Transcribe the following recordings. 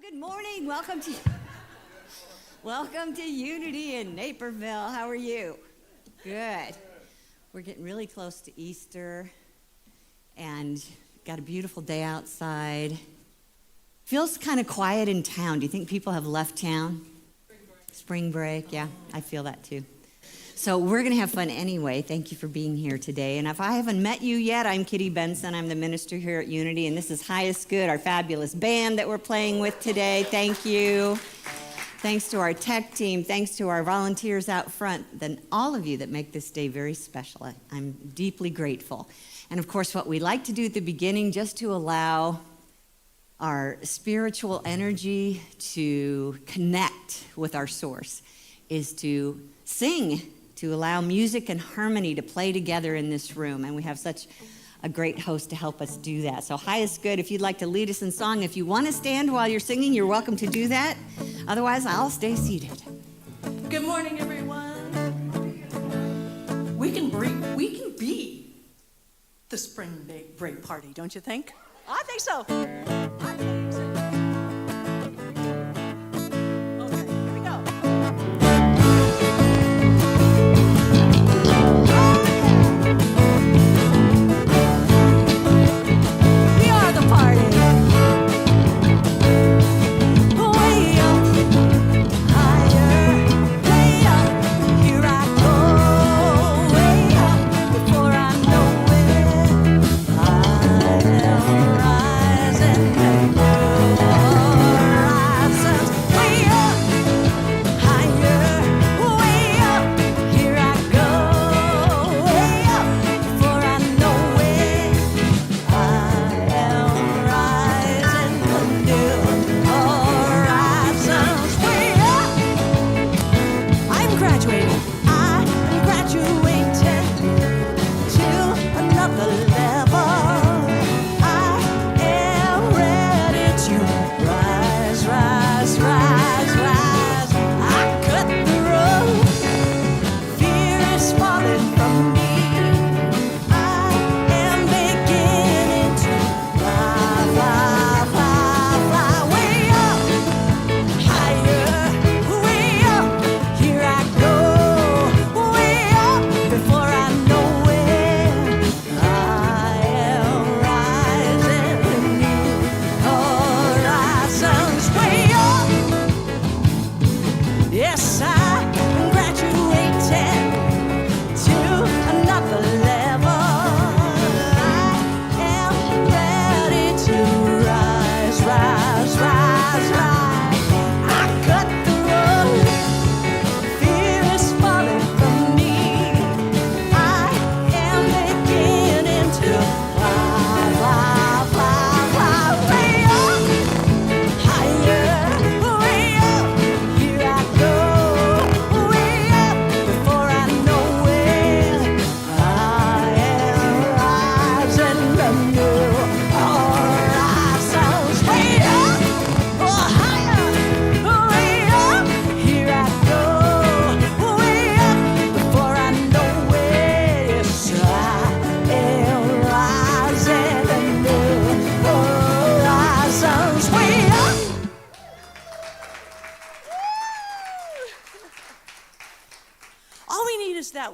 Good morning. Welcome to Unity in Naperville. How are you? Good. We're getting really close to Easter and got a beautiful day outside. Feels kind of quiet in town. Do you think people have left town? Spring break, yeah, I feel that too. So we're going to have fun anyway. Thank you for being here today. And if I haven't met you yet, I'm Kitty Benson. I'm the minister here at Unity, and this is Highest Good, our fabulous band that we're playing with today. Thank you. Thanks to our tech team. Thanks to our volunteers out front. Then all of you that make this day very special. I'm deeply grateful. And of course, what we like to do at the beginning, just to allow our spiritual energy to connect with our source, is to sing, to allow music and harmony to play together in this room. And we have such a great host to help us do that. So Highest Good, if you'd like to lead us in song, if you want to stand while you're singing, you're welcome to do that. Otherwise, I'll stay seated. Good morning, everyone. We can be the spring break party, don't you think? I think so.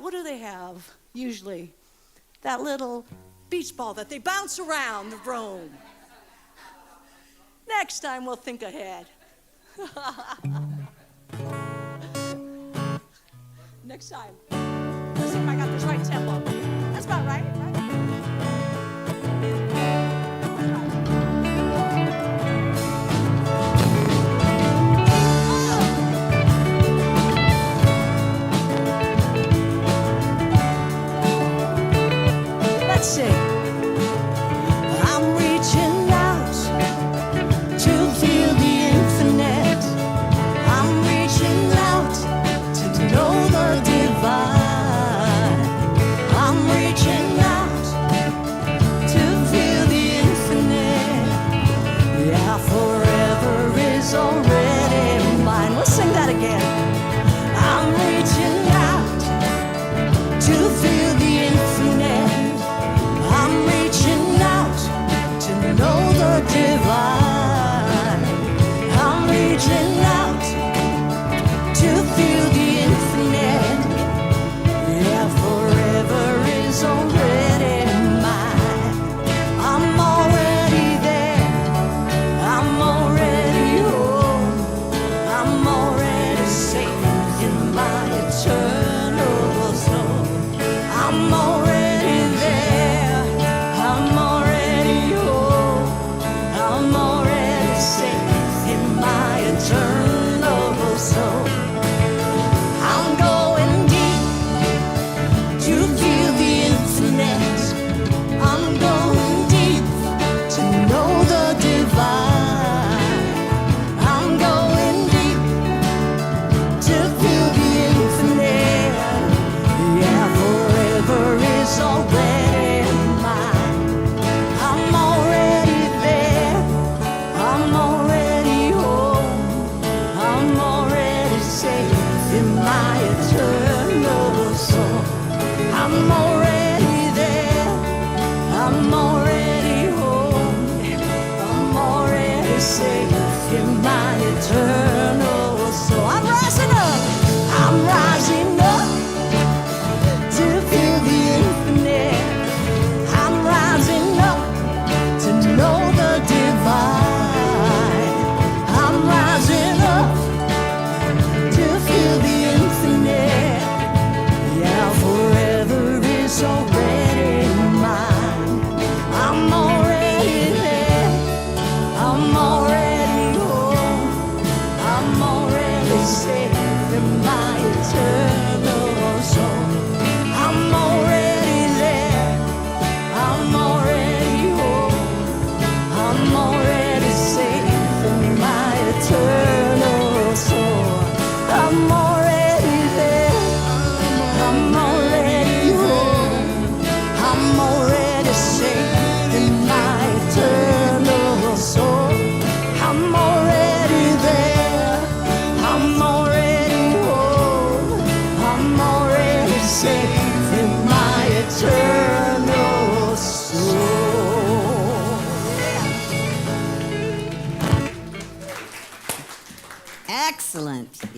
What do they have, usually? That little beach ball that they bounce around the room. Next time, we'll think ahead. Next time. Let's see if I got this right tempo. That's about right, right? Let's sing. I'm reaching out to feel the infinite. I'm reaching out to know the divine. I'm reaching out to feel the infinite. Yeah, forever is already mine. Let's sing that again. I'm reaching out to feel the infinite.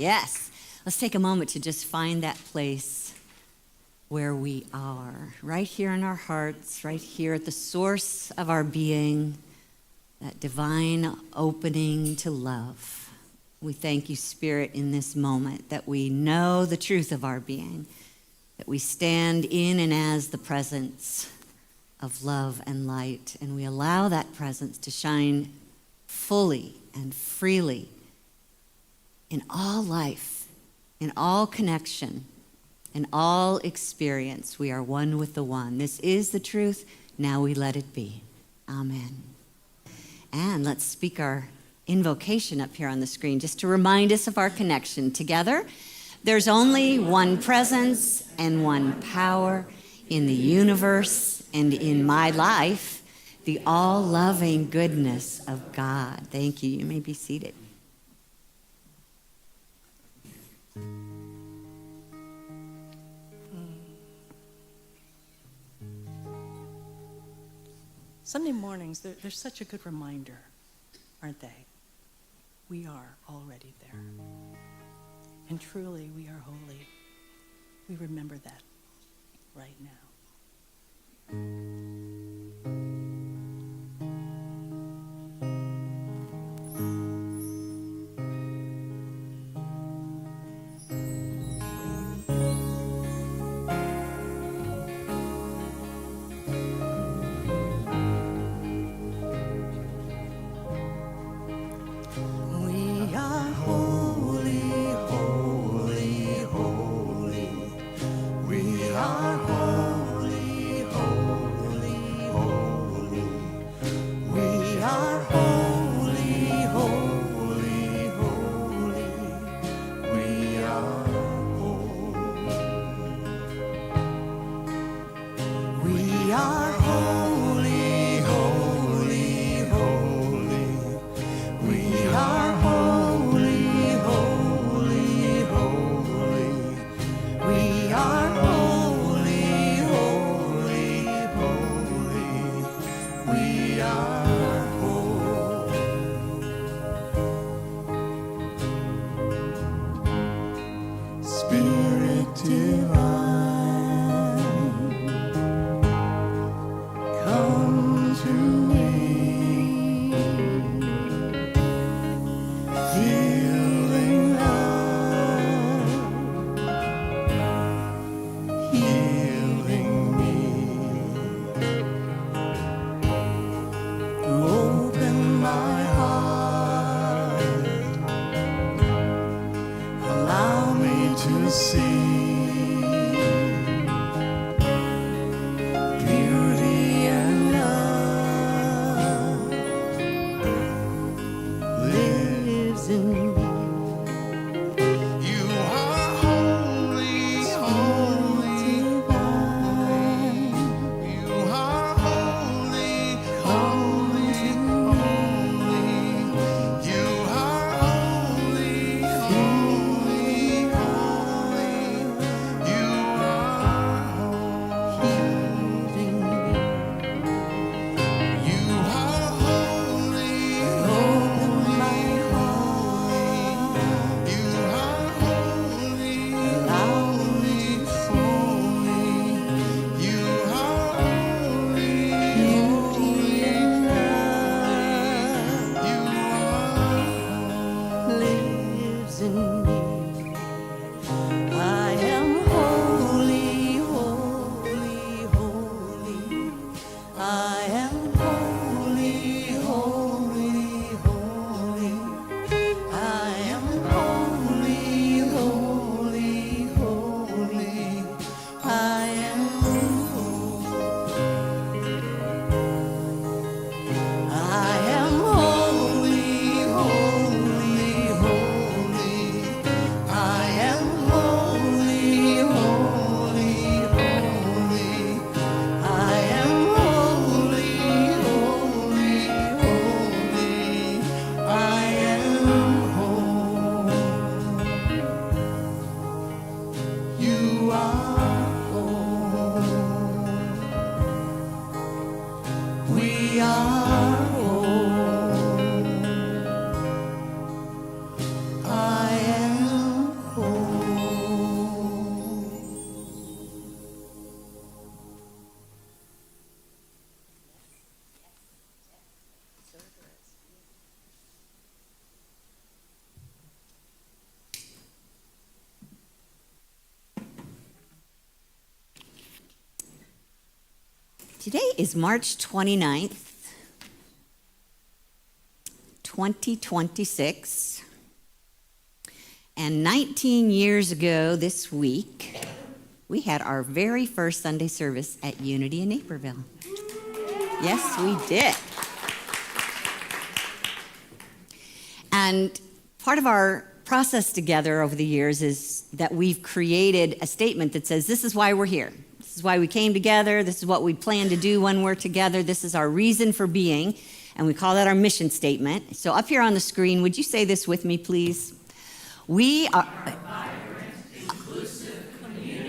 Yes. Let's take a moment to just find that place where we are, right here in our hearts, right here at the source of our being, that divine opening to love. We thank you, Spirit, in this moment that we know the truth of our being, that we stand in and as the presence of love and light, and we allow that presence to shine fully and freely in all life, in all connection, in all experience. We are one with the one. This is the truth. Now we let it be. Amen. And let's speak our invocation up here on the screen just to remind us of our connection together. There's only one presence and one power in the universe and in my life, the all-loving goodness of God. Thank you. You may be seated. Sunday mornings, they're such a good reminder, aren't they? We are already there. And truly, we are holy. We remember that right now. Today is March 29th, 2026. And 19 years ago this week, we had our very first Sunday service at Unity in Naperville. Yes, we did. And part of our process together over the years is that we've created a statement that says, this is why we're here. This is why we came together. This is what we plan to do when we're together. This is our reason for being. And we call that our mission statement. So up here on the screen, would you say this with me, please? We are,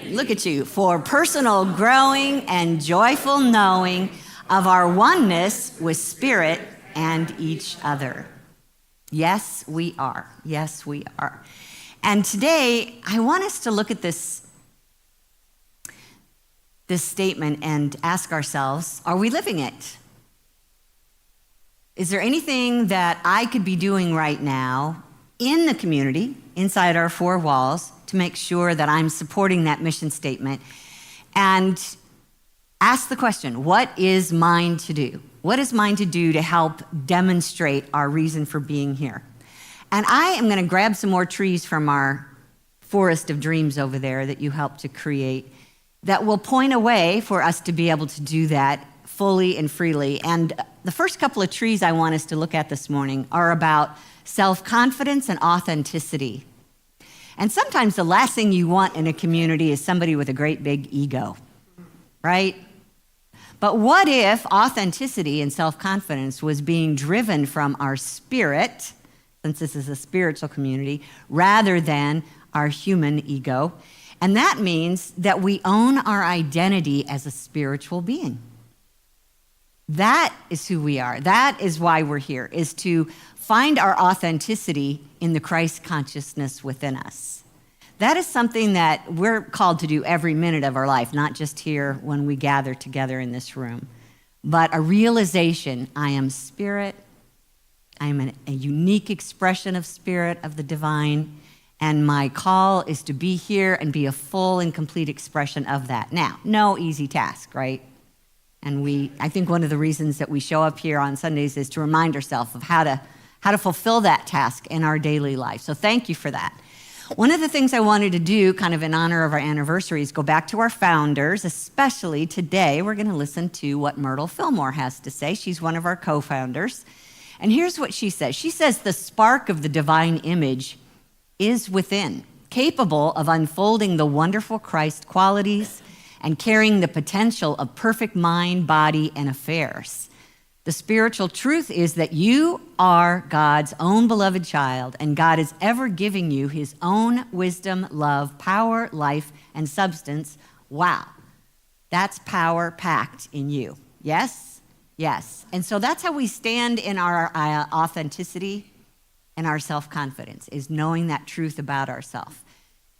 look at you, for personal growing and joyful knowing of our oneness with Spirit and each other. Yes, we are. Yes, we are. And today, I want us to look at this statement and ask ourselves, are we living it? Is there anything that I could be doing right now in the community, inside our four walls, to make sure that I'm supporting that mission statement? And ask the question, what is mine to do? What is mine to do to help demonstrate our reason for being here? And I am going to grab some more trees from our forest of dreams over there that you helped to create that will point a way for us to be able to do that fully and freely. And the first couple of trees I want us to look at this morning are about self-confidence and authenticity. And sometimes the last thing you want in a community is somebody with a great big ego, right? But what if authenticity and self-confidence was being driven from our spirit, since this is a spiritual community, rather than our human ego? And that means that we own our identity as a spiritual being. That is who we are. That is why we're here, is to find our authenticity in the Christ consciousness within us. That is something that we're called to do every minute of our life, not just here when we gather together in this room, but a realization, I am spirit, I am a unique expression of spirit, of the divine, and my call is to be here and be a full and complete expression of that. Now, no easy task, right? And I think one of the reasons that we show up here on Sundays is to remind ourselves of how to fulfill that task in our daily life. So thank you for that. One of the things I wanted to do, kind of in honor of our anniversary, is go back to our founders, especially today. We're going to listen to what Myrtle Fillmore has to say. She's one of our co-founders. And here's what she says. She says, the spark of the divine image is within, capable of unfolding the wonderful Christ qualities and carrying the potential of perfect mind, body, and affairs. The spiritual truth is that you are God's own beloved child, and God is ever giving you his own wisdom, love, power, life, and substance. Wow, that's power packed in you. Yes? Yes. And so that's how we stand in our authenticity and our self-confidence, is knowing that truth about ourselves.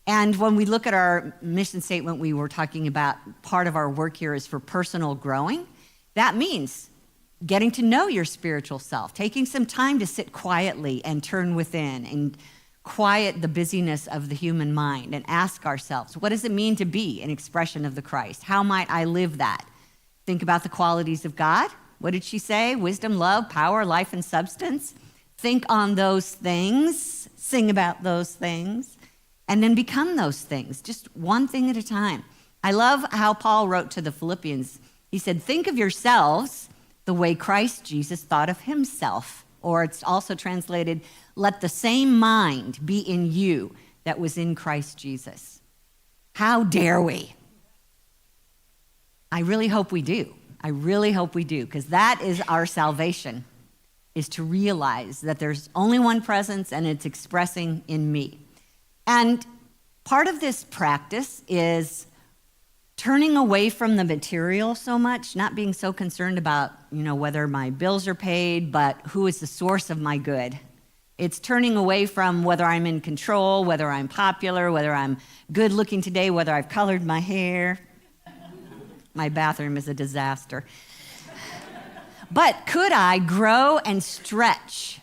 And when we look at our mission statement, we were talking about part of our work here is for personal growing. That means getting to know your spiritual self, taking some time to sit quietly and turn within and quiet the busyness of the human mind and ask ourselves, what does it mean to be an expression of the Christ? How might I live that? Think about the qualities of God. What did she say? Wisdom, love, power, life, and substance. Think on those things, sing about those things, and then become those things, just one thing at a time. I love how Paul wrote to the Philippians. He said, think of yourselves the way Christ Jesus thought of himself. Or it's also translated, let the same mind be in you that was in Christ Jesus. How dare we? I really hope we do. I really hope we do, because that is our salvation, is to realize that there's only one presence and it's expressing in me. And part of this practice is turning away from the material so much, not being so concerned about, whether my bills are paid, but who is the source of my good. It's turning away from whether I'm in control, whether I'm popular, whether I'm good looking today, whether I've colored my hair. My bathroom is a disaster. But could I grow and stretch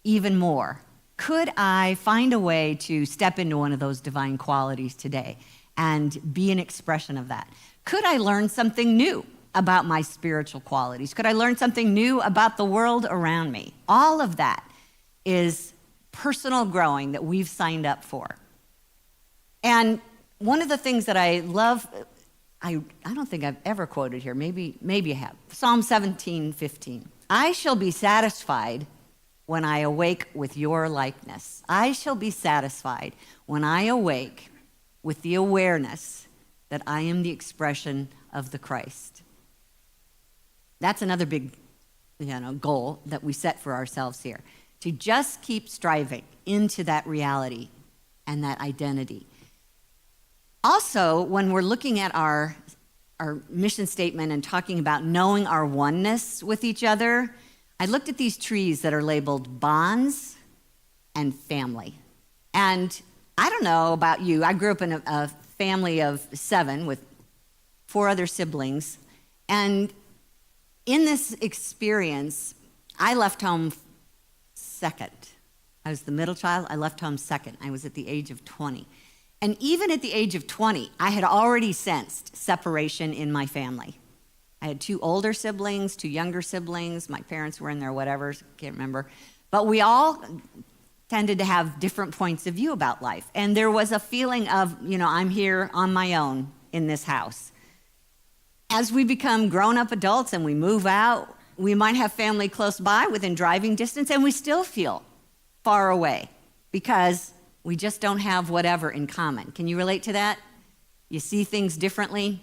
even more? Could I find a way to step into one of those divine qualities today and be an expression of that? Could I learn something new? about my spiritual qualities? Could I learn something new about the world around me? All of that is personal growing that we've signed up for. And one of the things that I love, I don't think I've ever quoted here, maybe I have. Psalm 17:15. I shall be satisfied when I awake with your likeness. I shall be satisfied when I awake with the awareness that I am the expression of the Christ. That's another big, goal that we set for ourselves here, to just keep striving into that reality and that identity. Also, when we're looking at our mission statement and talking about knowing our oneness with each other, I looked at these trees that are labeled bonds and family. And I don't know about you, I grew up in a family of 7 with 4 other siblings. And in this experience, I left home second. I was the middle child. I left home second. I was at the age of 20. And even at the age of 20, I had already sensed separation in my family. I had 2 older siblings, 2 younger siblings. My parents were in their whatever, can't remember. But we all tended to have different points of view about life. And there was a feeling of, I'm here on my own in this house. As we become grown-up adults and we move out, we might have family close by within driving distance, and we still feel far away because we just don't have whatever in common. Can you relate to that? You see things differently?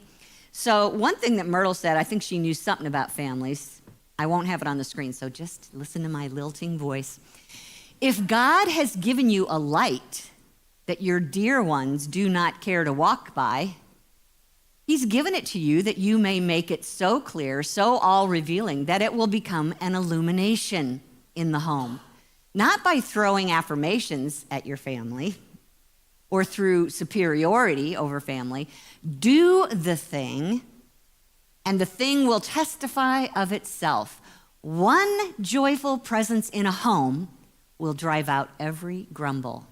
So one thing that Myrtle said, I think she knew something about families. I won't have it on the screen, so just listen to my lilting voice. If God has given you a light that your dear ones do not care to walk by, He's given it to you that you may make it so clear, so all-revealing, that it will become an illumination in the home. Not by throwing affirmations at your family or through superiority over family. Do the thing, and the thing will testify of itself. One joyful presence in a home will drive out every grumble.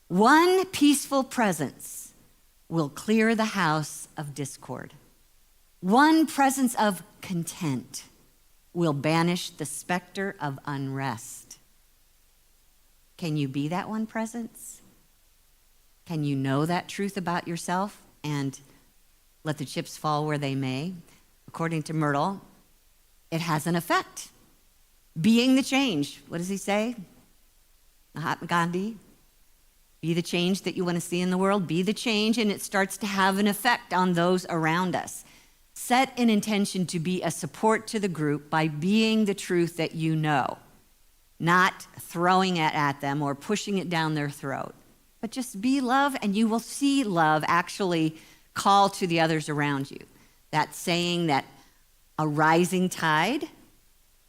One peaceful presence will clear the house of discord. One presence of content will banish the specter of unrest. Can you be that one presence? Can you know that truth about yourself and let the chips fall where they may? According to Myrtle, it has an effect. Being the change. What does he say? Mahatma Gandhi. Be the change that you want to see in the world. Be the change, and it starts to have an effect on those around us. Set an intention to be a support to the group by being the truth that you know, not throwing it at them or pushing it down their throat. But just be love, and you will see love actually call to the others around you. That saying that a rising tide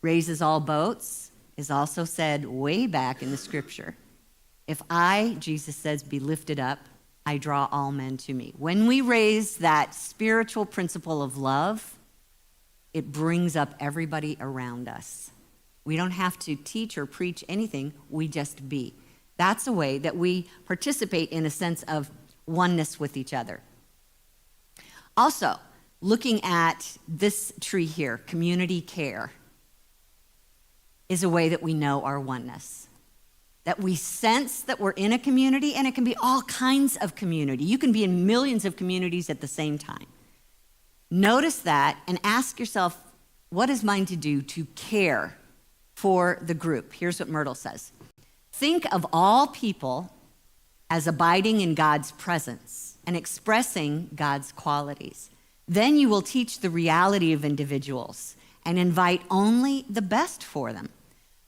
raises all boats is also said way back in the scripture. If I, Jesus says, be lifted up, I draw all men to me. When we raise that spiritual principle of love, it brings up everybody around us. We don't have to teach or preach anything, we just be. That's a way that we participate in a sense of oneness with each other. Also, looking at this tree here, community care, is a way that we know our oneness. That we sense that we're in a community, and it can be all kinds of community. You can be in millions of communities at the same time. Notice that and ask yourself, what is mine to do to care for the group? Here's what Myrtle says. Think of all people as abiding in God's presence and expressing God's qualities. Then you will teach the reality of individuals and invite only the best for them.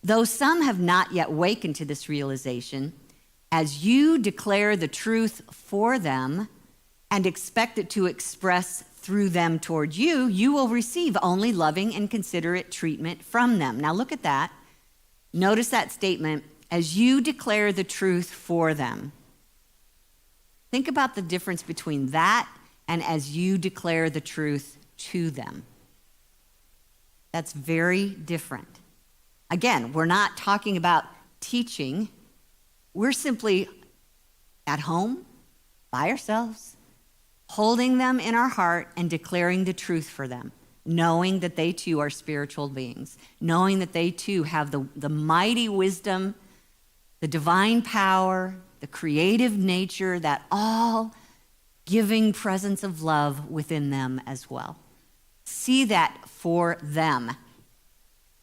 Though some have not yet wakened to this realization, as you declare the truth for them and expect it to express through them toward you, you will receive only loving and considerate treatment from them. Now look at that. Notice that statement, as you declare the truth for them. Think about the difference between that and as you declare the truth to them. That's very different. Again, we're not talking about teaching. We're simply at home, by ourselves, holding them in our heart and declaring the truth for them, knowing that they too are spiritual beings, knowing that they too have the mighty wisdom, the divine power, the creative nature, that all giving presence of love within them as well. See that for them.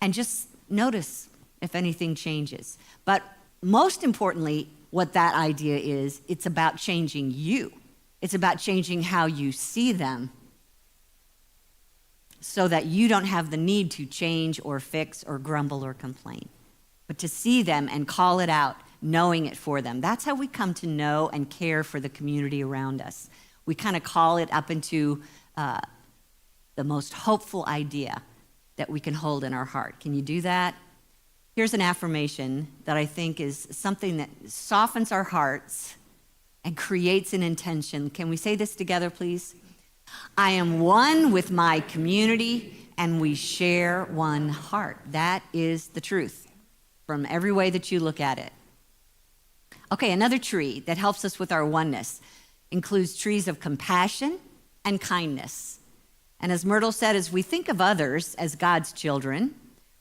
And just notice if anything changes. But most importantly, what that idea is, it's about changing you. It's about changing how you see them so that you don't have the need to change or fix or grumble or complain, but to see them and call it out, knowing it for them. That's how we come to know and care for the community around us. We kind of call it up into the most hopeful idea that we can hold in our heart. Can you do that? Here's an affirmation that I think is something that softens our hearts and creates an intention. Can we say this together, please? I am one with my community, and we share one heart. That is the truth from every way that you look at it. Okay, another tree that helps us with our oneness includes trees of compassion and kindness. And as Myrtle said, as we think of others as God's children,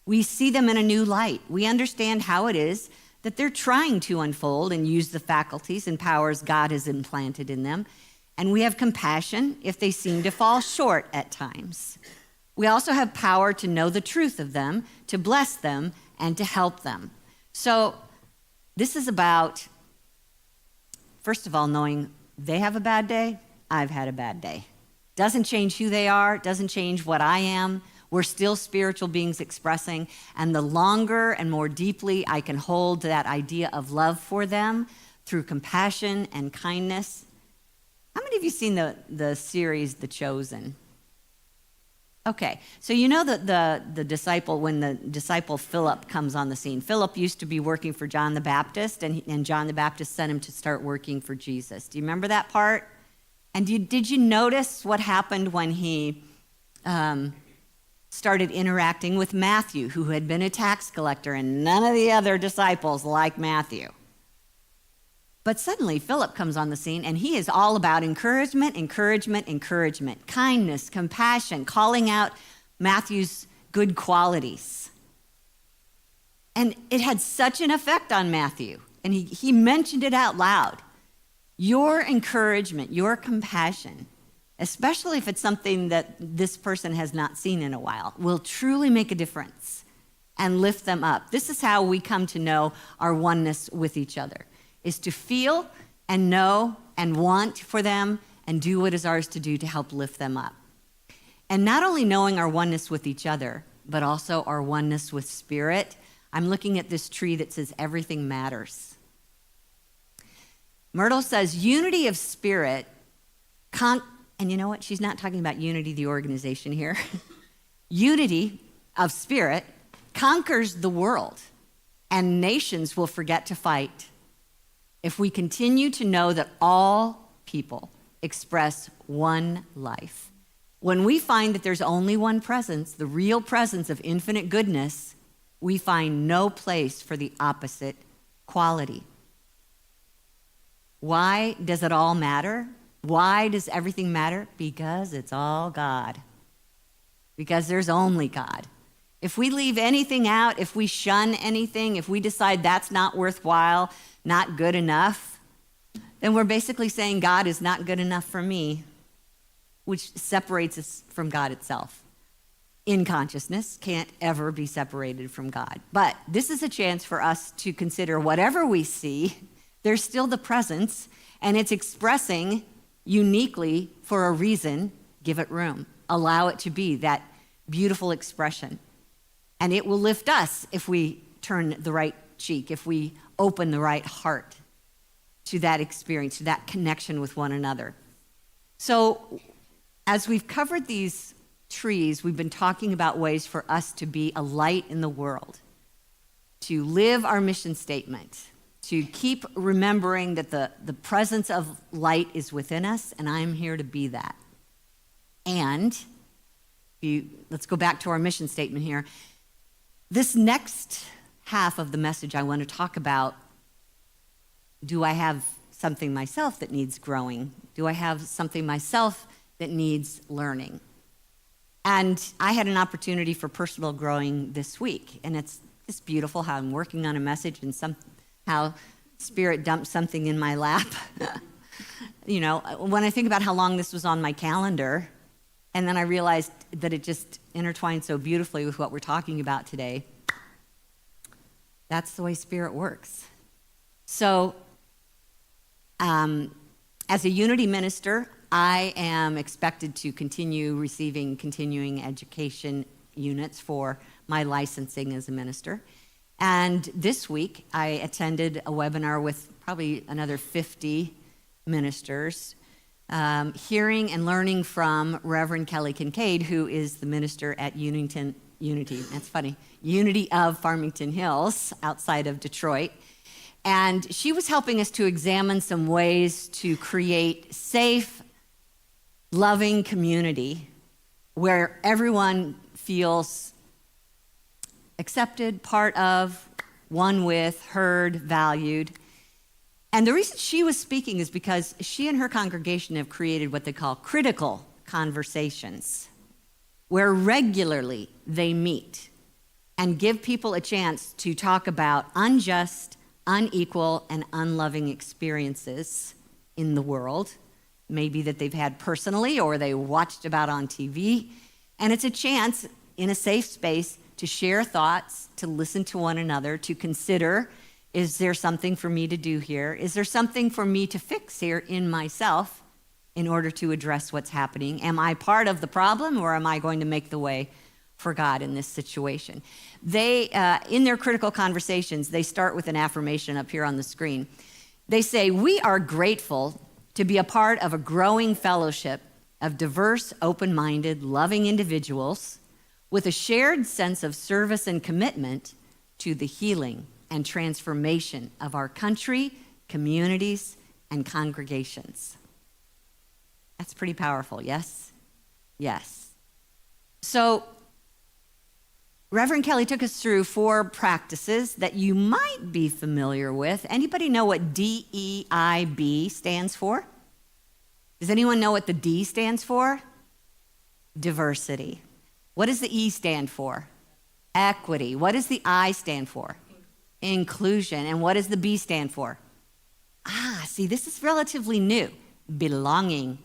we see them in a new light. We understand how it is that they're trying to unfold and use the faculties and powers God has implanted in them. And we have compassion if they seem to fall short at times. We also have power to know the truth of them, to bless them, and to help them. So this is about, first of all, knowing they have a bad day, I've had a bad day. Doesn't change who they are, doesn't change what I am. We're still spiritual beings expressing, and the longer and more deeply I can hold to that idea of love for them through compassion and kindness. How many of you seen the series The Chosen? Okay, so you know that the disciple, when the disciple Philip comes on the scene, Philip used to be working for John the Baptist, and John the Baptist sent him to start working for Jesus. Do you remember that part? And did you notice what happened when he started interacting with Matthew, who had been a tax collector, and none of the other disciples liked Matthew? But suddenly Philip comes on the scene, and he is all about encouragement, encouragement, encouragement, kindness, compassion, calling out Matthew's good qualities. And it had such an effect on Matthew, and he mentioned it out loud. Your encouragement, your compassion, especially if it's something that this person has not seen in a while, will truly make a difference and lift them up. This is how we come to know our oneness with each other, is to feel and know and want for them and do what is ours to do to help lift them up. And not only knowing our oneness with each other, but also our oneness with spirit. I'm looking at this tree that says everything matters. Myrtle says unity of spirit, and you know what? She's not talking about unity, the organization here. Unity of spirit conquers the world, and nations will forget to fight if we continue to know that all people express one life. When we find that there's only one presence, the real presence of infinite goodness, we find no place for the opposite quality. Why does it all matter? Why does everything matter? Because it's all God. Because there's only God. If we leave anything out, if we shun anything, if we decide that's not worthwhile, not good enough, then we're basically saying God is not good enough for me, which separates us from God itself. In consciousness can't ever be separated from God. But this is a chance for us to consider whatever we see, there's still the presence, and it's expressing uniquely for a reason. Give it room. Allow it to be that beautiful expression. And it will lift us if we turn the right cheek, if we open the right heart to that experience, to that connection with one another. So as we've covered these trees, we've been talking about ways for us to be a light in the world, to live our mission statement, to keep remembering that the presence of light is within us, and I'm here to be that. And let's go back to our mission statement here. This next half of the message I want to talk about, do I have something myself that needs growing? Do I have something myself that needs learning? And I had an opportunity for personal growing this week, and it's just beautiful how I'm working on a message and somehow Spirit dumped something in my lap. You know, when I think about how long this was on my calendar, and then I realized that it just intertwined so beautifully with what we're talking about today, that's the way Spirit works. So, as a Unity minister, I am expected to continue receiving continuing education units for my licensing as a minister. And this week, I attended a webinar with probably another 50 ministers, hearing and learning from Reverend Kelly Kincaid, who is the minister at Unity, that's funny, Unity of Farmington Hills, outside of Detroit. And she was helping us to examine some ways to create safe, loving community where everyone feels accepted, part of, one with, heard, valued. And the reason she was speaking is because she and her congregation have created what they call critical conversations, where regularly they meet and give people a chance to talk about unjust, unequal, and unloving experiences in the world, maybe that they've had personally or they watched about on TV. And it's a chance in a safe space to share thoughts, to listen to one another, to consider, is there something for me to do here? Is there something for me to fix here in myself in order to address what's happening? Am I part of the problem, or am I going to make the way for God in this situation? They, in their critical conversations, they start with an affirmation up here on the screen. They say, "We are grateful to be a part of a growing fellowship of diverse, open-minded, loving individuals with a shared sense of service and commitment to the healing and transformation of our country, communities, and congregations." That's pretty powerful, yes? Yes. So, Reverend Kelly took us through 4 practices that you might be familiar with. Anybody know what DEIB stands for? Does anyone know what the D stands for? Diversity. What does the E stand for? Equity. What does the I stand for? Inclusion. And what does the B stand for? See, this is relatively new. Belonging.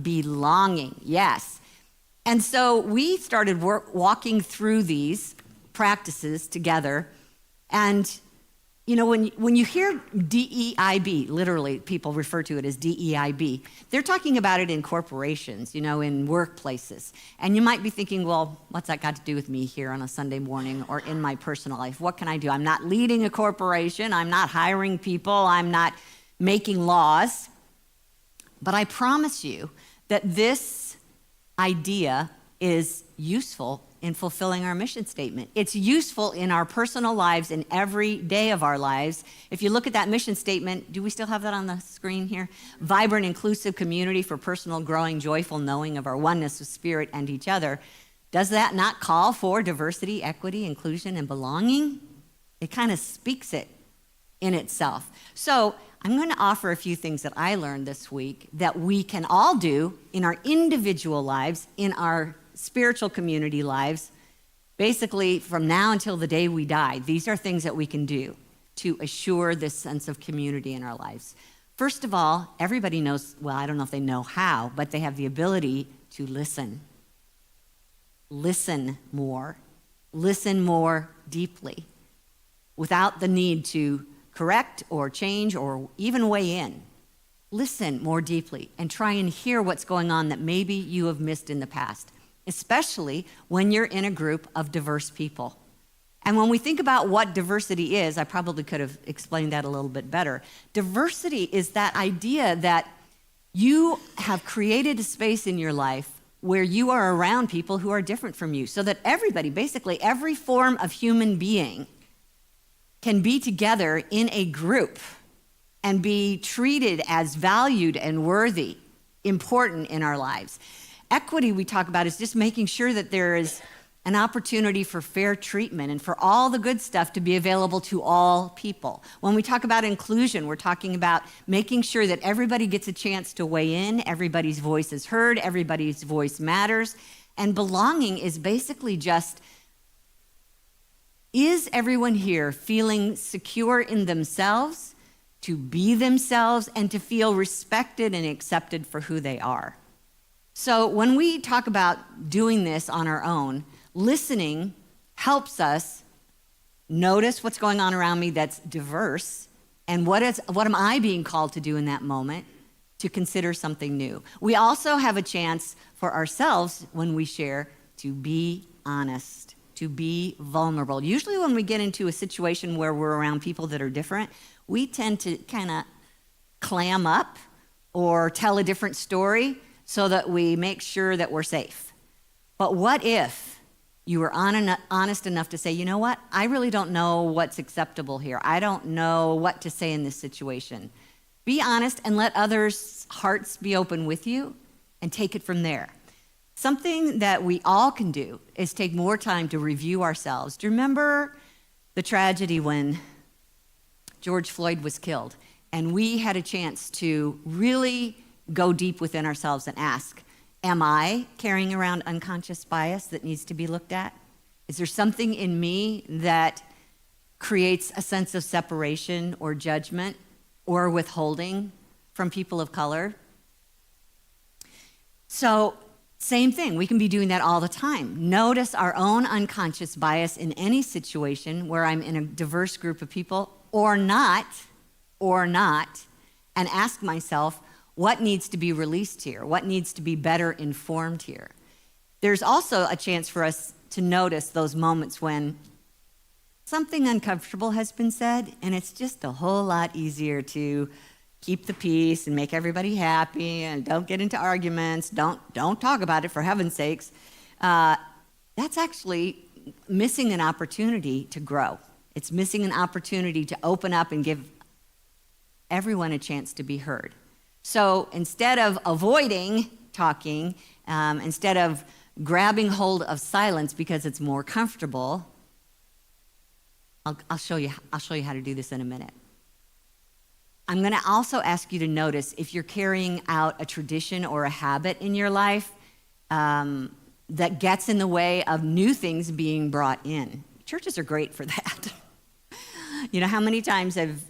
Belonging, yes. And so we started walking through these practices together. And, you know, when you hear DEIB, literally people refer to it as DEIB, they're talking about it in corporations, you know, in workplaces. And you might be thinking, well, what's that got to do with me here on a Sunday morning or in my personal life? What can I do? I'm not leading a corporation. I'm not hiring people. I'm not making laws. But I promise you that this idea is useful in fulfilling our mission statement. It's useful in our personal lives in every day of our lives. If you look at that mission statement, do we still have that on the screen here? Vibrant, inclusive community for personal, growing, joyful knowing of our oneness with Spirit and each other. Does that not call for diversity, equity, inclusion, and belonging? It kind of speaks it in itself. So I'm going to offer a few things that I learned this week that we can all do in our individual lives, in our spiritual community lives, basically from now until the day we die. These are things that we can do to assure this sense of community in our lives. First of all, everybody knows, well, I don't know if they know how, but they have the ability to listen. Listen more deeply, without the need to correct or change or even weigh in. Listen more deeply and try and hear what's going on that maybe you have missed in the past, especially when you're in a group of diverse people. And when we think about what diversity is, I probably could have explained that a little bit better. Diversity is that idea that you have created a space in your life where you are around people who are different from you, so that everybody, basically every form of human being, can be together in a group and be treated as valued and worthy, important in our lives. Equity, we talk about, is just making sure that there is an opportunity for fair treatment and for all the good stuff to be available to all people. When we talk about inclusion, we're talking about making sure that everybody gets a chance to weigh in, everybody's voice is heard, everybody's voice matters. And belonging is basically just, is everyone here feeling secure in themselves, to be themselves, and to feel respected and accepted for who they are? So when we talk about doing this on our own, listening helps us notice what's going on around me that's diverse, and what am I being called to do in that moment to consider something new. We also have a chance for ourselves when we share to be honest, to be vulnerable. Usually when we get into a situation where we're around people that are different, we tend to kind of clam up or tell a different story so that we make sure that we're safe. But what if you were honest enough to say, you know what, I really don't know what's acceptable here. I don't know what to say in this situation. Be honest and let others' hearts be open with you and take it from there. Something that we all can do is take more time to review ourselves. Do you remember the tragedy when George Floyd was killed? And we had a chance to really go deep within ourselves and ask, am I carrying around unconscious bias that needs to be looked at? Is there something in me that creates a sense of separation or judgment or withholding from people of color? So, same thing, we can be doing that all the time. Notice our own unconscious bias in any situation where I'm in a diverse group of people or not, and ask myself, what needs to be released here? What needs to be better informed here? There's also a chance for us to notice those moments when something uncomfortable has been said, and it's just a whole lot easier to keep the peace and make everybody happy and don't get into arguments. Don't talk about it, for heaven's sakes. That's actually missing an opportunity to grow. It's missing an opportunity to open up and give everyone a chance to be heard. So instead of avoiding talking, instead of grabbing hold of silence because it's more comfortable, I'll show you how to do this in a minute. I'm going to also ask you to notice if you're carrying out a tradition or a habit in your life that gets in the way of new things being brought in. Churches are great for that. You know, how many times have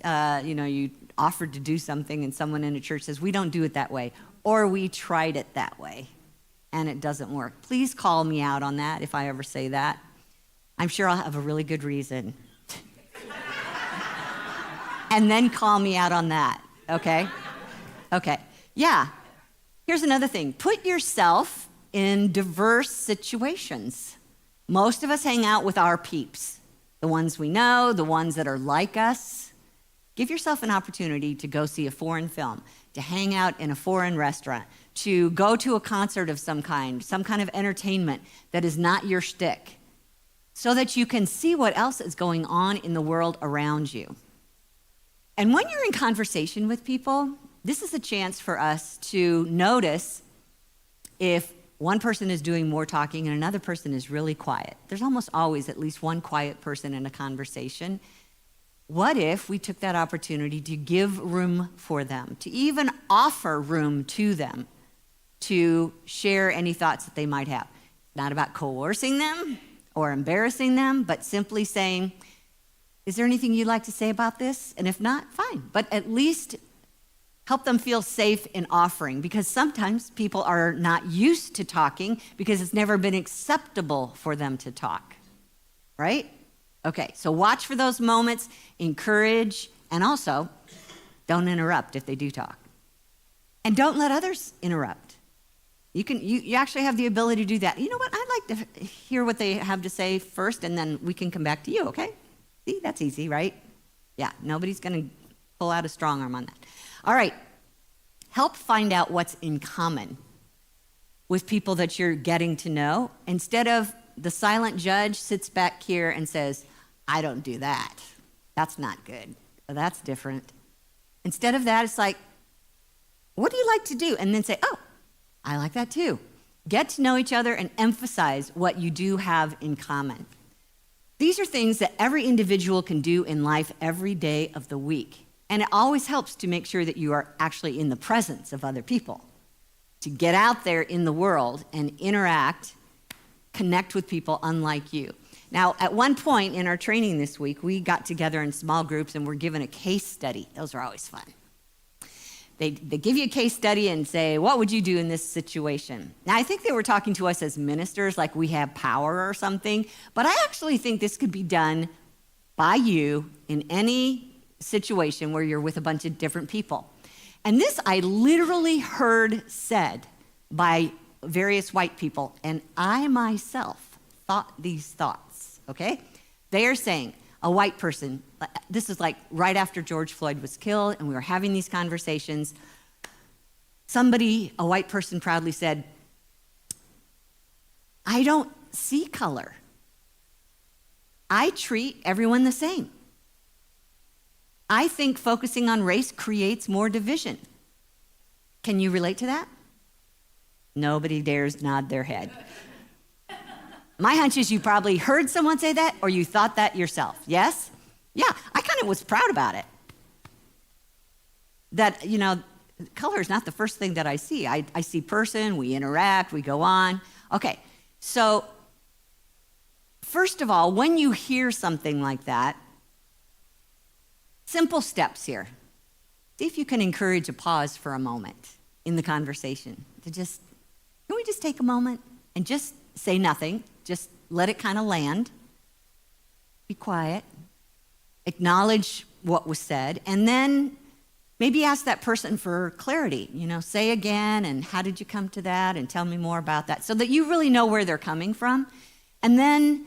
you offered to do something and someone in a church says, we don't do it that way, or we tried it that way and it doesn't work. Please call me out on that if I ever say that. I'm sure I'll have a really good reason. And then call me out on that, okay? Okay, yeah. Here's another thing. Put yourself in diverse situations. Most of us hang out with our peeps, the ones we know, the ones that are like us. Give yourself an opportunity to go see a foreign film, to hang out in a foreign restaurant, to go to a concert of some kind of entertainment that is not your shtick, so that you can see what else is going on in the world around you. And when you're in conversation with people, this is a chance for us to notice if one person is doing more talking and another person is really quiet. There's almost always at least one quiet person in a conversation. What if we took that opportunity to give room for them, to even offer room to them to share any thoughts that they might have? Not about coercing them or embarrassing them, but simply saying, is there anything you'd like to say about this? And if not, fine. But at least help them feel safe in offering, because sometimes people are not used to talking because it's never been acceptable for them to talk, right? Okay, so watch for those moments, encourage, and also don't interrupt if they do talk. And don't let others interrupt. You actually have the ability to do that. You know what? I'd like to hear what they have to say first, and then we can come back to you, okay? See, that's easy, right? Yeah, nobody's going to pull out a strong arm on that. All right, help find out what's in common with people that you're getting to know. Instead of the silent judge sits back here and says, I don't do that. That's not good. Or that's different. Instead of that, it's like, what do you like to do? And then say, oh, I like that too. Get to know each other and emphasize what you do have in common. These are things that every individual can do in life every day of the week. And it always helps to make sure that you are actually in the presence of other people, to get out there in the world and interact, connect with people unlike you. Now, at one point in our training this week, we got together in small groups and were given a case study. Those are always fun. They give you a case study and say, what would you do in this situation? Now, I think they were talking to us as ministers, like we have power or something, but I actually think this could be done by you in any situation where you're with a bunch of different people. And this I literally heard said by various white people, and I myself thought these thoughts, okay? They are saying, a white person, this is like right after George Floyd was killed, and we were having these conversations. Somebody, a white person, proudly said, I don't see color. I treat everyone the same. I think focusing on race creates more division. Can you relate to that? Nobody dares nod their head. My hunch is you probably heard someone say that or you thought that yourself. Yes? Yeah, I kind of was proud about it. That, color is not the first thing that I see. I see person, we interact, we go on. Okay, so first of all, when you hear something like that, simple steps here. See if you can encourage a pause for a moment in the conversation. Can we just take a moment and just say nothing? Just let it kind of land. Be quiet. Acknowledge what was said. And then maybe ask that person for clarity. Say again, and how did you come to that? And tell me more about that. So that you really know where they're coming from. And then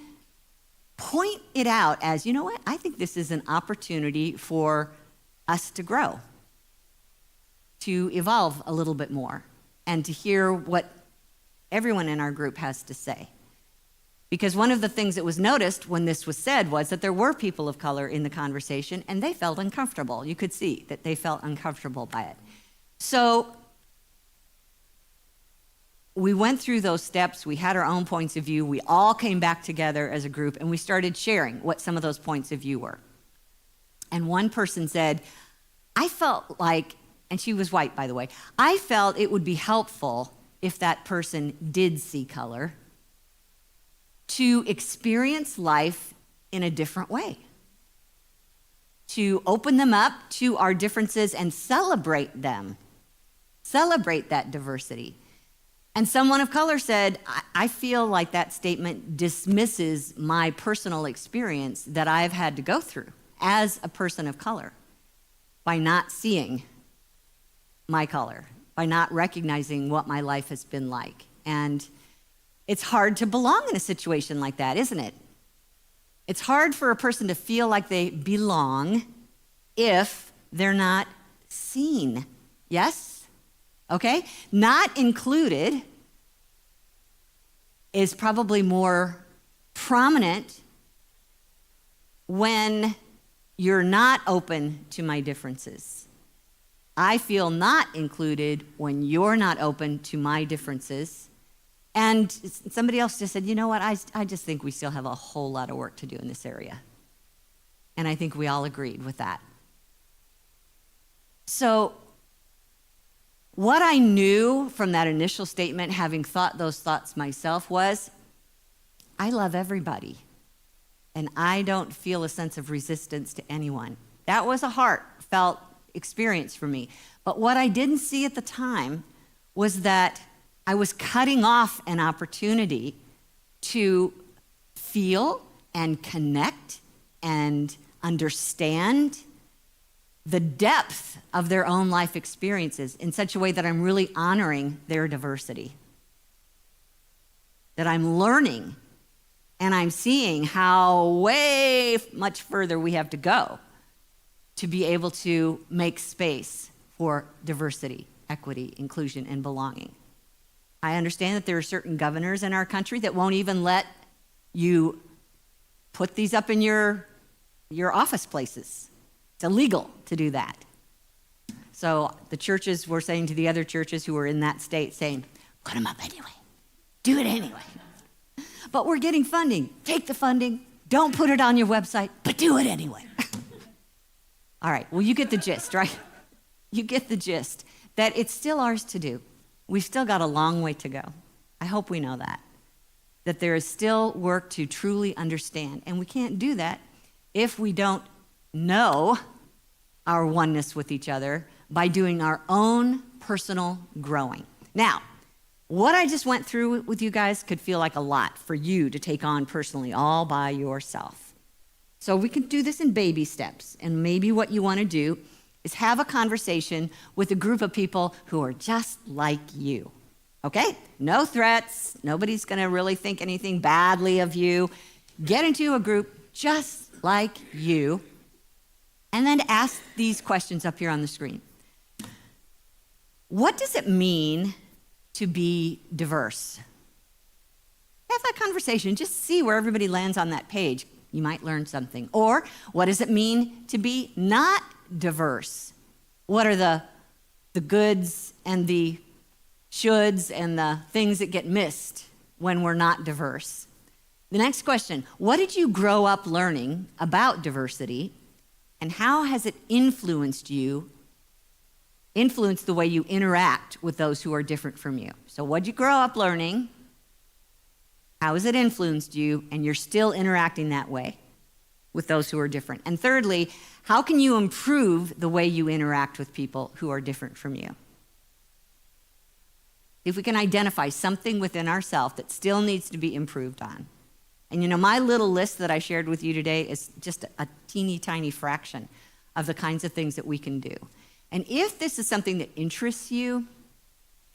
point it out as, you know what? I think this is an opportunity for us to grow, to evolve a little bit more, and to hear what everyone in our group has to say. Because one of the things that was noticed when this was said was that there were people of color in the conversation, and they felt uncomfortable. You could see that they felt uncomfortable by it. So we went through those steps. We had our own points of view. We all came back together as a group, and we started sharing what some of those points of view were. And one person said, I felt like, and she was white, by the way, I felt it would be helpful if that person did see color to experience life in a different way, to open them up to our differences and celebrate them, celebrate that diversity. And someone of color said, I feel like that statement dismisses my personal experience that I've had to go through as a person of color by not seeing my color, by not recognizing what my life has been like. And it's hard to belong in a situation like that, isn't it? It's hard for a person to feel like they belong if they're not seen. Yes? Okay? Not included is probably more prominent when you're not open to my differences. I feel not included when you're not open to my differences. And somebody else just said, you know what, I just think we still have a whole lot of work to do in this area. And I think we all agreed with that. So what I knew from that initial statement, having thought those thoughts myself, was I love everybody. And I don't feel a sense of resistance to anyone. That was a heartfelt experience for me. But what I didn't see at the time was that I was cutting off an opportunity to feel and connect and understand the depth of their own life experiences in such a way that I'm really honoring their diversity. That I'm learning and I'm seeing how way much further we have to go to be able to make space for diversity, equity, inclusion, and belonging. I understand that there are certain governors in our country that won't even let you put these up in your office places. It's illegal to do that. So the churches were saying to the other churches who were in that state, saying, put them up anyway. Do it anyway. But we're getting funding. Take the funding. Don't put it on your website, but do it anyway. All right, well, you get the gist, right? You get the gist that it's still ours to do. We've still got a long way to go. I hope we know that there is still work to truly understand. And we can't do that if we don't know our oneness with each other by doing our own personal growing. Now, what I just went through with you guys could feel like a lot for you to take on personally all by yourself. So we can do this in baby steps. And maybe what you want to do is have a conversation with a group of people who are just like you. Okay? No threats. Nobody's going to really think anything badly of you. Get into a group just like you, and then ask these questions up here on the screen. What does it mean to be diverse? Have that conversation. Just see where everybody lands on that page. You might learn something. Or what does it mean to be not diverse? What are the goods and the shoulds and the things that get missed when we're not diverse? The next question, what did you grow up learning about diversity, and how has it influenced the way you interact with those who are different from you? So what did you grow up learning? How has it influenced you, and you're still interacting that way with those who are different? And thirdly, how can you improve the way you interact with people who are different from you? If we can identify something within ourselves that still needs to be improved on. And my little list that I shared with you today is just a teeny tiny fraction of the kinds of things that we can do. And if this is something that interests you,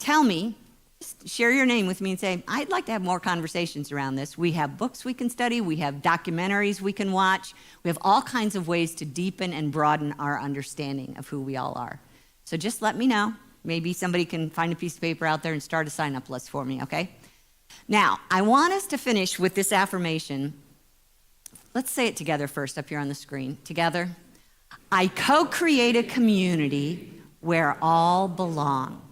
tell me, just share your name with me and say, I'd like to have more conversations around this. We have books we can study. We have documentaries we can watch. We have all kinds of ways to deepen and broaden our understanding of who we all are. So just let me know. Maybe somebody can find a piece of paper out there and start a sign-up list for me, okay? Now, I want us to finish with this affirmation. Let's say it together first up here on the screen. Together. I co-create a community where all belong.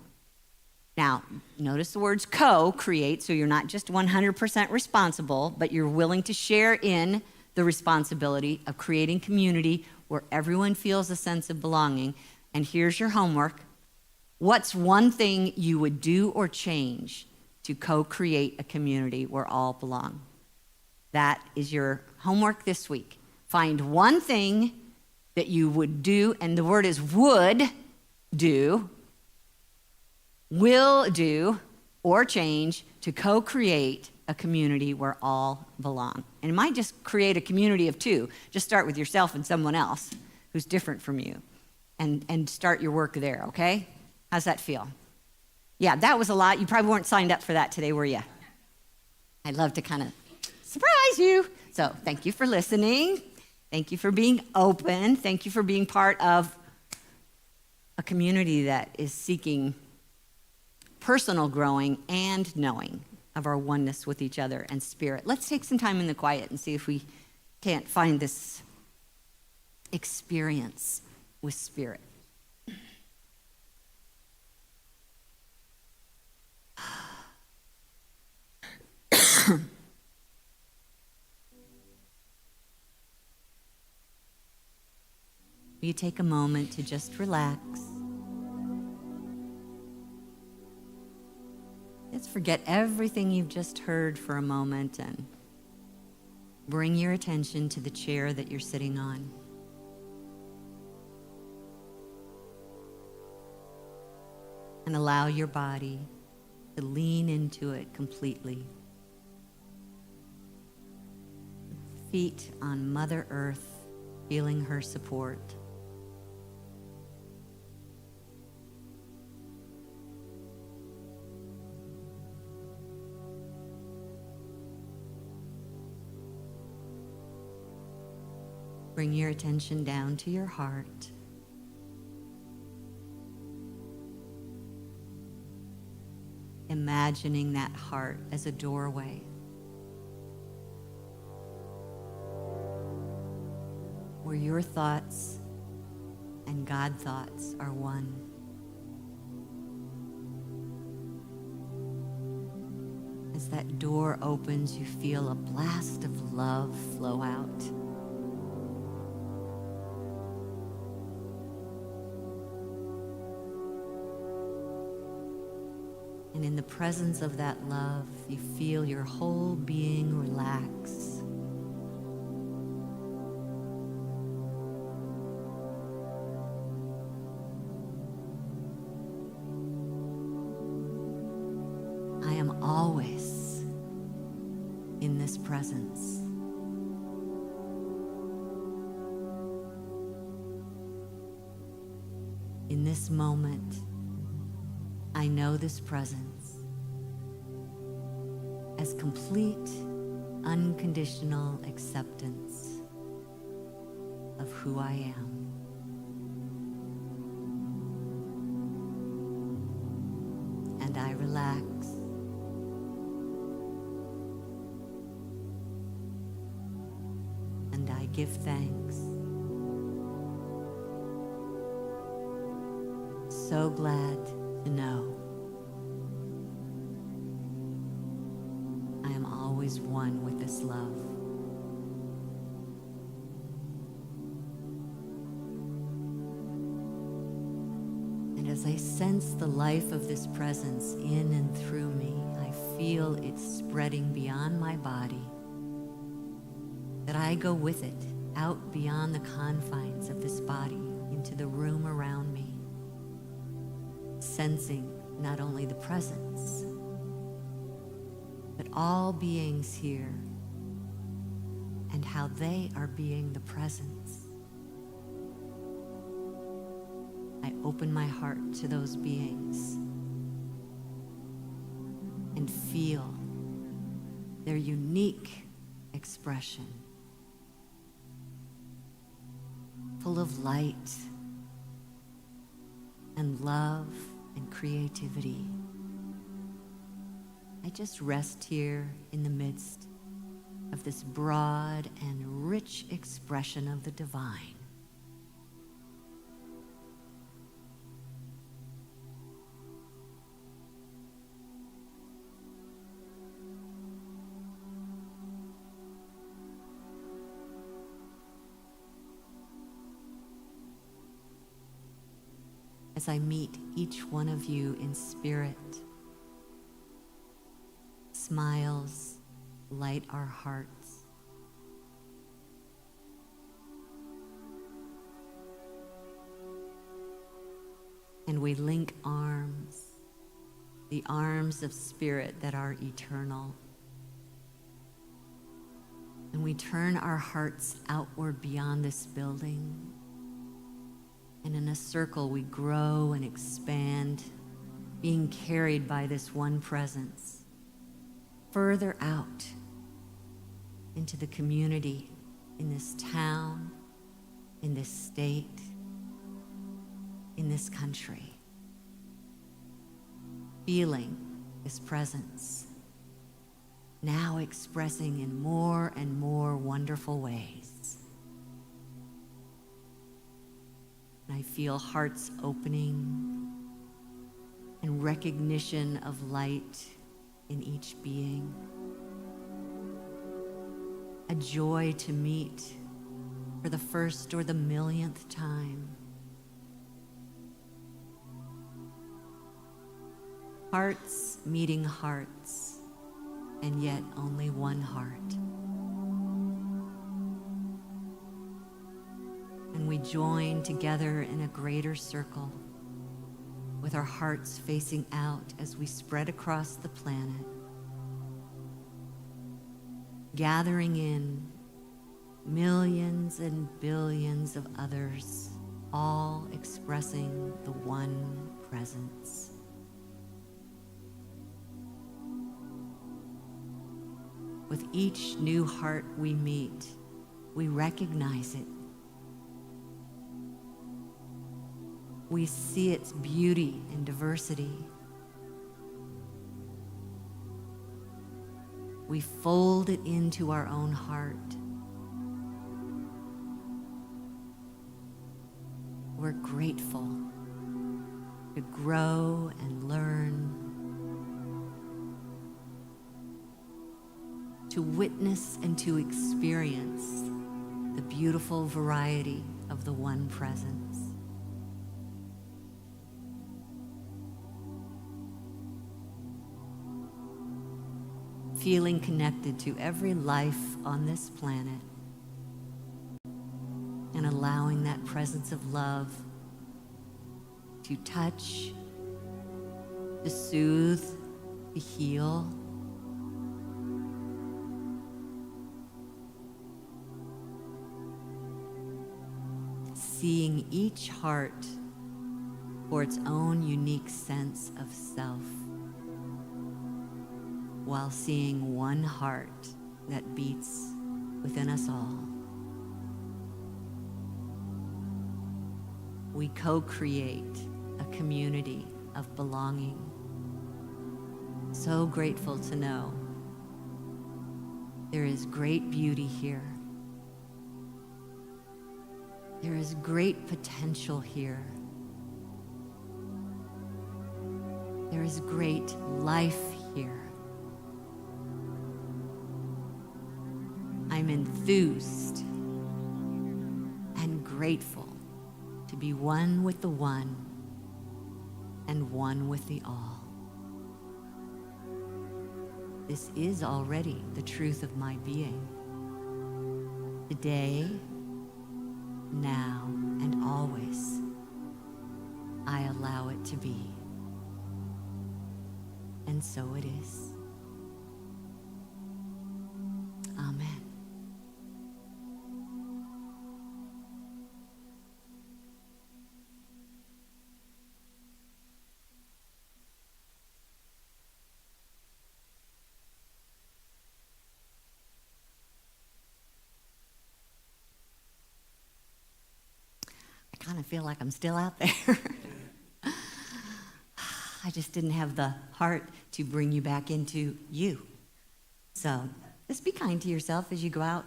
Now, notice the words co-create, so you're not just 100% responsible, but you're willing to share in the responsibility of creating community where everyone feels a sense of belonging. And here's your homework. What's one thing you would do or change to co-create a community where all belong? That is your homework this week. Find one thing that you would do, and the word is would do, will do, or change to co-create a community where all belong. And it might just create a community of two. Just start with yourself and someone else who's different from you, and start your work there, okay? How's that feel? Yeah, that was a lot. You probably weren't signed up for that today, were you? I'd love to kind of surprise you. So thank you for listening. Thank you for being open. Thank you for being part of a community that is seeking personal growing and knowing of our oneness with each other and spirit. Let's take some time in the quiet and see if we can't find this experience with spirit. Will you take a moment to just relax? Let's forget everything you've just heard for a moment and bring your attention to the chair that you're sitting on. And allow your body to lean into it completely. Feet on Mother Earth, feeling her support. Bring your attention down to your heart. Imagining that heart as a doorway. Where your thoughts and God thoughts are one. As that door opens, you feel a blast of love flow out. And in the presence of that love, you feel your whole being relax. I am always in this presence. In this moment, I know this presence as complete, unconditional acceptance of who I am. And I relax. And I give thanks. So glad to know I am always one with this love. And as I sense the life of this presence in and through me, I feel it spreading beyond my body, that I go with it out beyond the confines of this body into the room around me, sensing not only the presence, but all beings here and how they are being the presence. I open my heart to those beings and feel their unique expression, full of light and love and creativity. I just rest here in the midst of this broad and rich expression of the divine. As I meet each one of you in spirit, smiles light our hearts. And we link arms, the arms of spirit that are eternal. And we turn our hearts outward beyond this building. And in a circle, we grow and expand, being carried by this one presence, further out into the community, in this town, in this state, in this country, feeling this presence, now expressing in more and more wonderful ways. I feel hearts opening and recognition of light in each being. A joy to meet for the first or the millionth time. Hearts meeting hearts, and yet only one heart. And we join together in a greater circle with our hearts facing out as we spread across the planet, gathering in millions and billions of others, all expressing the one presence. With each new heart we meet, we recognize it. We see its beauty and diversity. We fold it into our own heart. We're grateful to grow and learn to witness and to experience the beautiful variety of the one presence. Feeling connected to every life on this planet and allowing that presence of love to touch, to soothe, to heal. Seeing each heart for its own unique sense of self, while seeing one heart that beats within us all. We co-create a community of belonging. So grateful to know there is great beauty here. There is great potential here. There is great life here. I'm enthused and grateful to be one with the one and one with the all. This is already the truth of my being. Today, now, and always, I allow it to be. And so it is. Amen. I kind of feel like I'm still out there. I just didn't have the heart to bring you back into you. So just be kind to yourself as you go out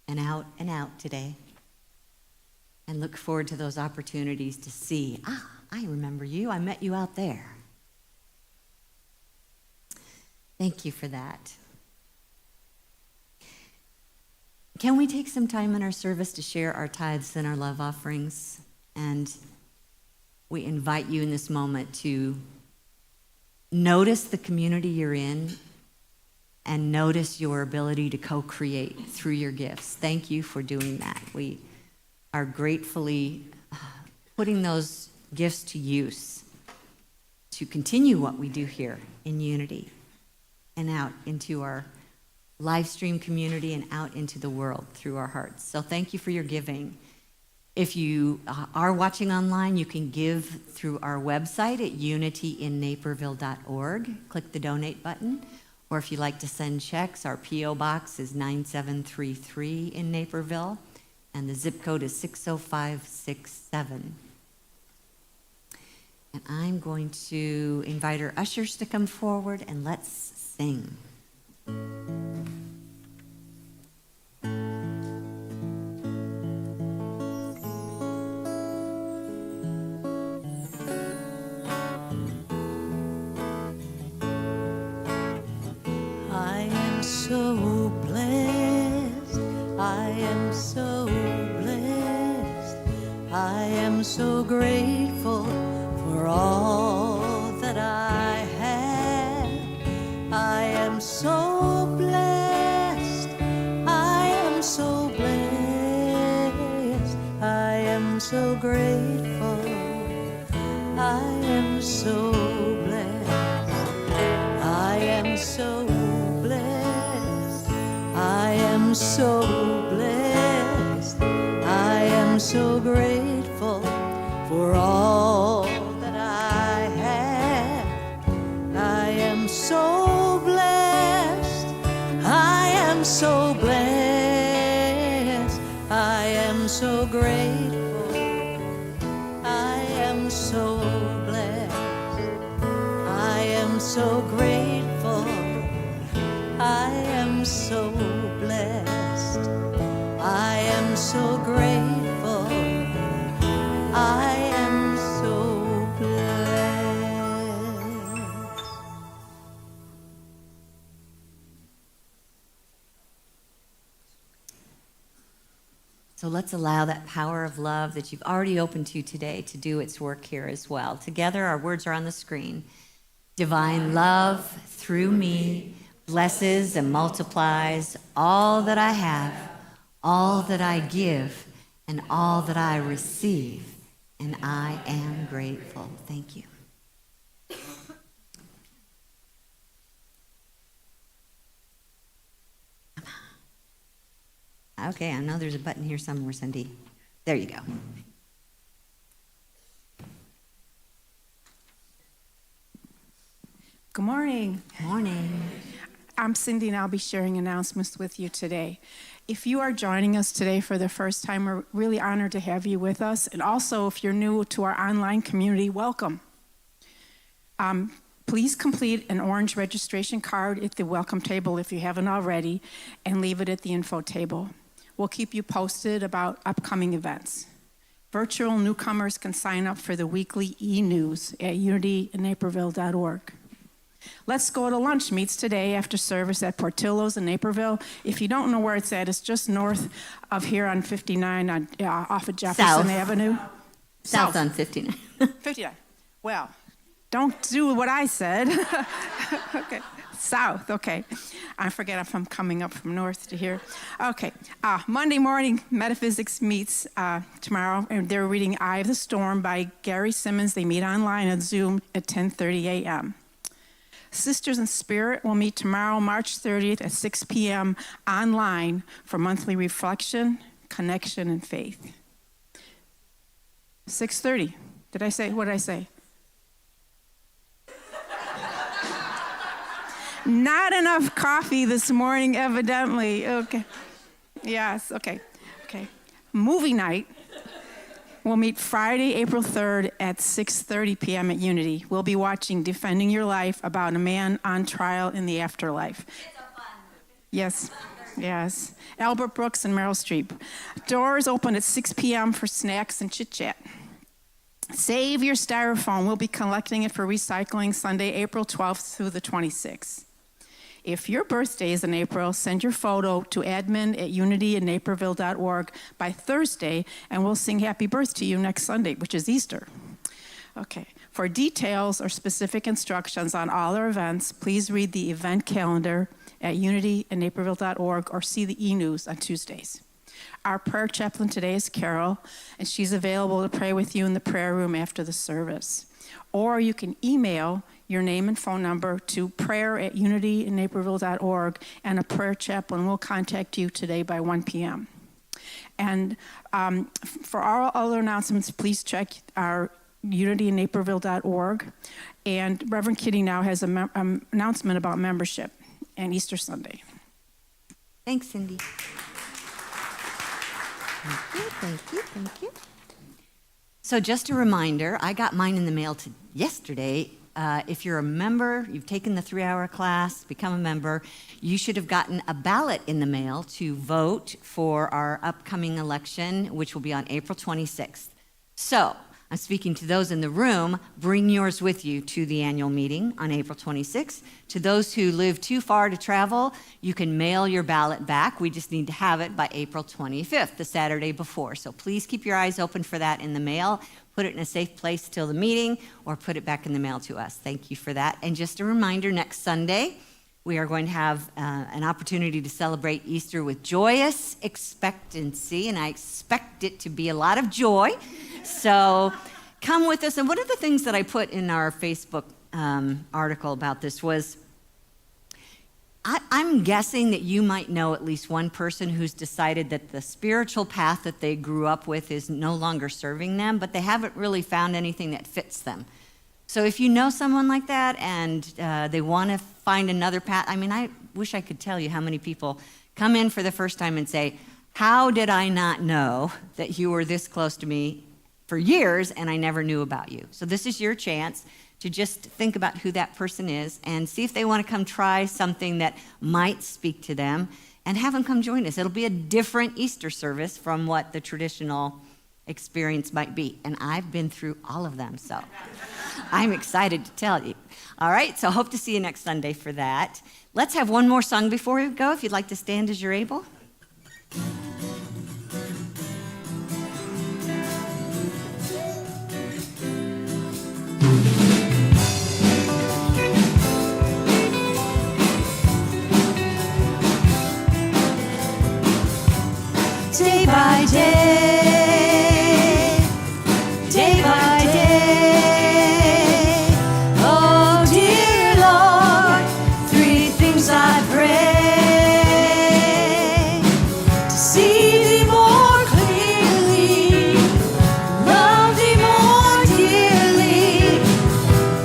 and out and out today. And look forward to those opportunities to see, I remember you. I met you out there. Thank you for that. Can we take some time in our service to share our tithes and our love offerings? And we invite you in this moment to notice the community you're in and notice your ability to co-create through your gifts. Thank you for doing that. We are gratefully putting those gifts to use to continue what we do here in unity and out into our live stream community and out into the world through our hearts. So thank you for your giving. If you are watching online, you can give through our website at unityinnaperville.org. Click the donate button. Or if you'd like to send checks, our P.O. Box is 9733 in Naperville, and the zip code is 60567. And I'm going to invite our ushers to come forward, and let's sing. So blessed, I am so blessed, I am so grateful for all that I have. I am so blessed, I am so blessed, I am so grateful, I am so blessed, I am so I am so blessed, I am so grateful for all that I have. I am so blessed, I am so blessed, I am so grateful, I am so blessed, I am so grateful, I am so blessed, I am so grateful, I am so blessed. So let's allow that power of love that you've already opened to today to do its work here as well. Together, our words are on the screen. Divine love through me blesses and multiplies all that I have, all that I give, and all that I receive. And I am grateful. Thank you. Okay, I know there's a button here somewhere, Cindy. There you go. Good morning. Morning. I'm Cindy, and I'll be sharing announcements with you today. If you are joining us today for the first time, we're really honored to have you with us. And also, if you're new to our online community, welcome. Please complete an orange registration card at the welcome table if you haven't already, and leave it at the info table. We'll keep you posted about upcoming events. Virtual newcomers can sign up for the weekly e-news at unitynaperville.org. Let's Go to Lunch meets today after service at Portillo's in Naperville. If you don't know where it's at, it's just north of here on 59 off of Jefferson Avenue. South on 59. 59. Well, don't do what I said. Okay. South, okay. I forget if I'm coming up from north to here. Okay. Monday morning, Metaphysics meets tomorrow, and they're reading Eye of the Storm by Gary Simmons. They meet online on Zoom at 10:30 a.m. Sisters in Spirit will meet tomorrow, March 30th at 6 p.m. online for monthly reflection, connection, and faith. 6:30. What did I say? Not enough coffee this morning, evidently. Okay. Yes, okay. Movie night. We'll meet Friday, April 3rd at 6:30 p.m. at Unity. We'll be watching Defending Your Life about a man on trial in the afterlife. It's a fun movie. Yes. Albert Brooks and Meryl Streep. Doors open at 6 p.m. for snacks and chit-chat. Save your styrofoam. We'll be collecting it for recycling Sunday, April 12th through the 26th. If your birthday is in April, send your photo to admin@unitynaperville.org by Thursday, and we'll sing happy birth to you next Sunday, which is Easter. Okay. For details or specific instructions on all our events, please read the event calendar at unitynaperville.org or see the e-news on Tuesdays. Our prayer chaplain today is Carol, and she's available to pray with you in the prayer room after the service. Or you can email your name and phone number to prayer@unitynaperville.org, and a prayer chaplain will contact you today by 1 p.m. And for all other announcements, please check our unitynaperville.org. And Reverend Kitty now has an announcement about membership and Easter Sunday. Thanks, Cindy. Thank you. So just a reminder, I got mine in the mail yesterday. If you're a member, you've taken the 3-hour class, become a member, you should have gotten a ballot in the mail to vote for our upcoming election, which will be on April 26th. So I'm speaking to those in the room. Bring yours with you to the annual meeting on April 26th. To those who live too far to travel, you can mail your ballot back. We just need to have it by April 25th, the Saturday before. So please keep your eyes open for that in the mail. Put it in a safe place till the meeting, or put it back in the mail to us. Thank you for that. And just a reminder, next Sunday, we are going to have an opportunity to celebrate Easter with joyous expectancy, and I expect it to be a lot of joy. So come with us. And one of the things that I put in our Facebook article about this was, I'm guessing that you might know at least one person who's decided that the spiritual path that they grew up with is no longer serving them, but they haven't really found anything that fits them. So if you know someone like that and they want to find another path, I wish I could tell you how many people come in for the first time and say, how did I not know that you were this close to me for years and I never knew about you? So this is your chance to just think about who that person is and see if they want to come try something that might speak to them, and have them come join us. It'll be a different Easter service from what the traditional experience might be. And I've been through all of them, so I'm excited to tell you. All right, so hope to see you next Sunday for that. Let's have one more song before we go, if you'd like to stand as you're able. day by day, day by day. Oh, dear Lord, three things I pray: to see thee more clearly, love thee more dearly,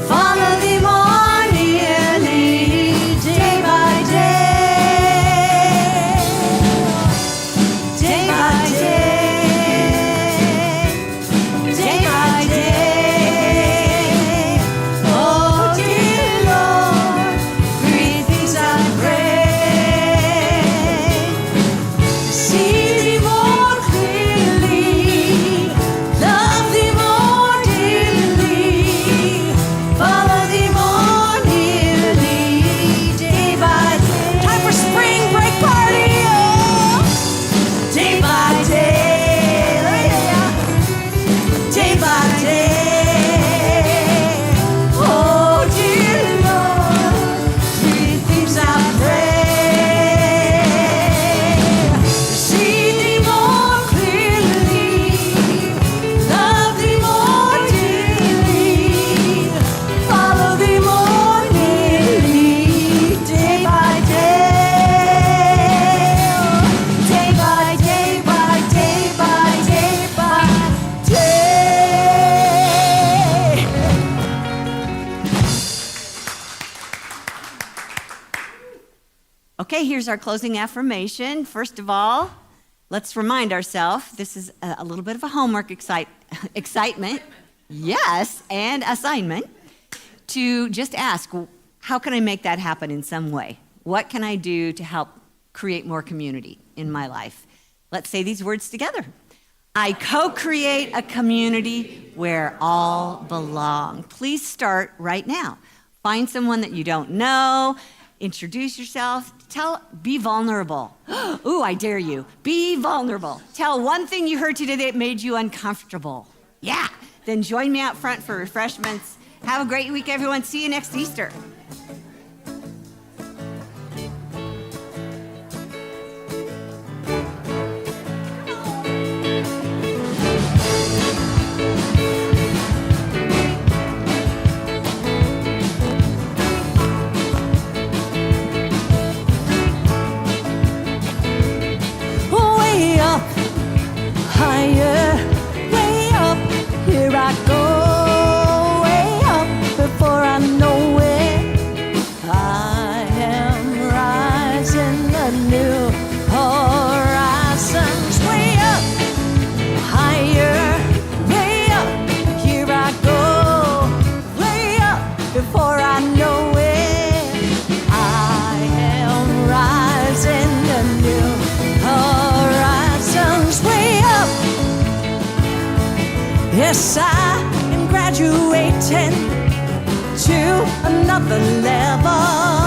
follow thee more nearly, day by day, day by day, day by day. Oh, dear Lord, three things I pray: to see thee more clearly, love thee more dearly, follow thee more nearly, day by day. Time for spring break party, oh! Day by day, day by day. Oh, dear Lord, three things I pray: to see thee more clearly, love thee more dearly, follow thee more nearly, day by day, day by day, by day by day by day. Okay, here's our closing affirmation. First of all, let's remind ourselves this is a little bit of a homework excitement, yes, and assignment, to just ask, how can I make that happen in some way? What can I do to help create more community in my life? Let's say these words together. I co-create a community where all belong. Please start right now. Find someone that you don't know, introduce yourself, be vulnerable. Ooh, I dare you. Be vulnerable. Tell one thing you heard today that made you uncomfortable. Yeah, then join me out front for refreshments. Have a great week, everyone. See you next Easter. Way up, higher, way up, here I go. Way up, before I know it, I am rising a new horizons. Way up, higher, way up, here I go. Way up, before I know it, I am rising a new horizons. Way up, yes, I am graduating to another level.